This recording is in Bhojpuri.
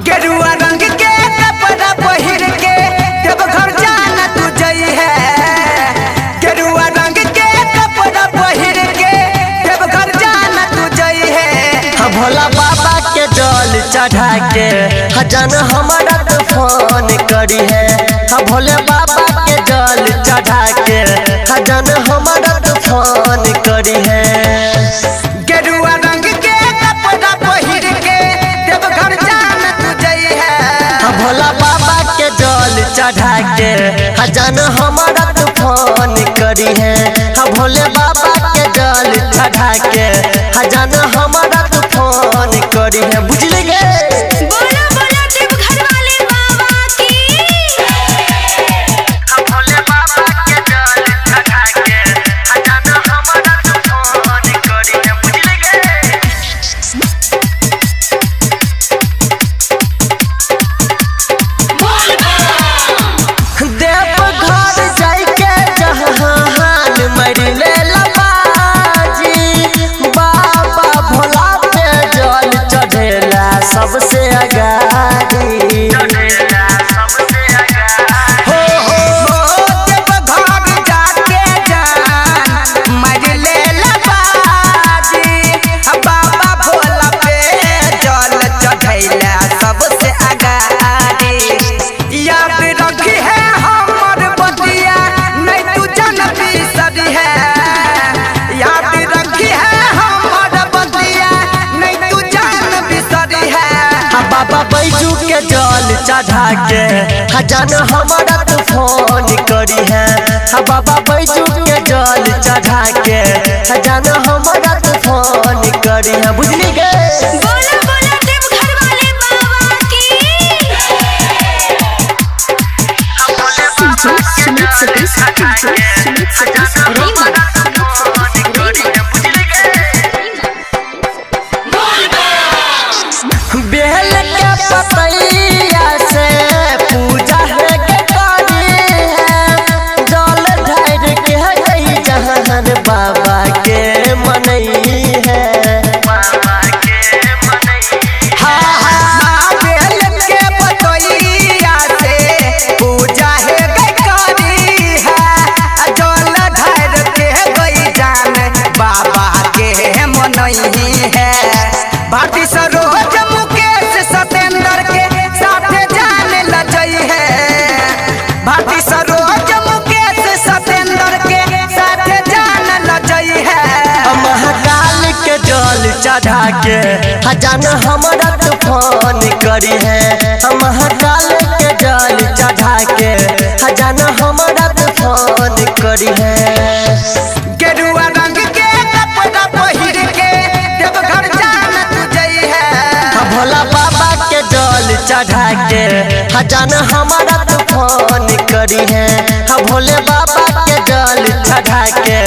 गेरुआ रंग के कपड़ा पहिर के देवघर जाना तू जई है। गेरुआ रंग के कपड़ा पहिर के देवघर जाना तू जई है। भोला बाबा के जल चढ़ा के हजन हमारा तो फोन करी है। भोले बाबा के जल चढ़ा के हजन हमारा तो फोन करी है। गेरुआ रंग के कपड़ा पहिर के देवघर जाना तू जई है। भोला बाबा के जल चढ़ा के हजन हमारा तो फोन करी है। भोले बाबा के जल चढ़ा के हजन हमारा तो फोन करी है। बुझले गे बोला बोला देवघर वाले बाबा की। भोले बाबा के जल चढ़ा के हजन हमारा तो फोन करी है। बुझले गे देवघर जाइके जहान मरले लबाजी बाबा भोला पे जल चढ़ेला सबसे अगाड़ी। हो देवघर जाके जान मरले लबाजी बाबा भोला पे जल चढ़ैला सबसे आगाड़ी। याद रखी है हमर बतिया नहीं तू जन बिसरी है। याद रखी है हमर बतिया नहीं तू जन बिसरी है। बाबा बैजू के जल चढ़ा के हजन हमारा तो फोन करी है। बाबा बैजू के जल चढ़ा के हजन हमारा तो फोन करी है। बुझली गे बोला बोला देवघर वाले बाबा की। बेल के पतैया से पूजा है के करी है। जल ढार के गई जहान बाबा के मनई है। हाँ बेल के पतैया से पूजा है करी है। जल ढार के गई जान बाबा के मनई है। भारती सरोज मुकेश सतेंद्र के साथ जाने लजई है। भारती सरोज मुकेश सतेंद्र के साथ जाने लजई है। महाकाल के जल चढ़ा के हजन हमारा तो फोन करी है। महाकाल के जल चढ़ा के हजन हमारा तो फोन करी है। गेरुआ रंग के कपड़ा पहिर के देवघर जाना तू जई है। भोला बाबा के जल चढ़ा के हजन हमारा तो फोन करी है। भोले बाबा के जल चढ़ा के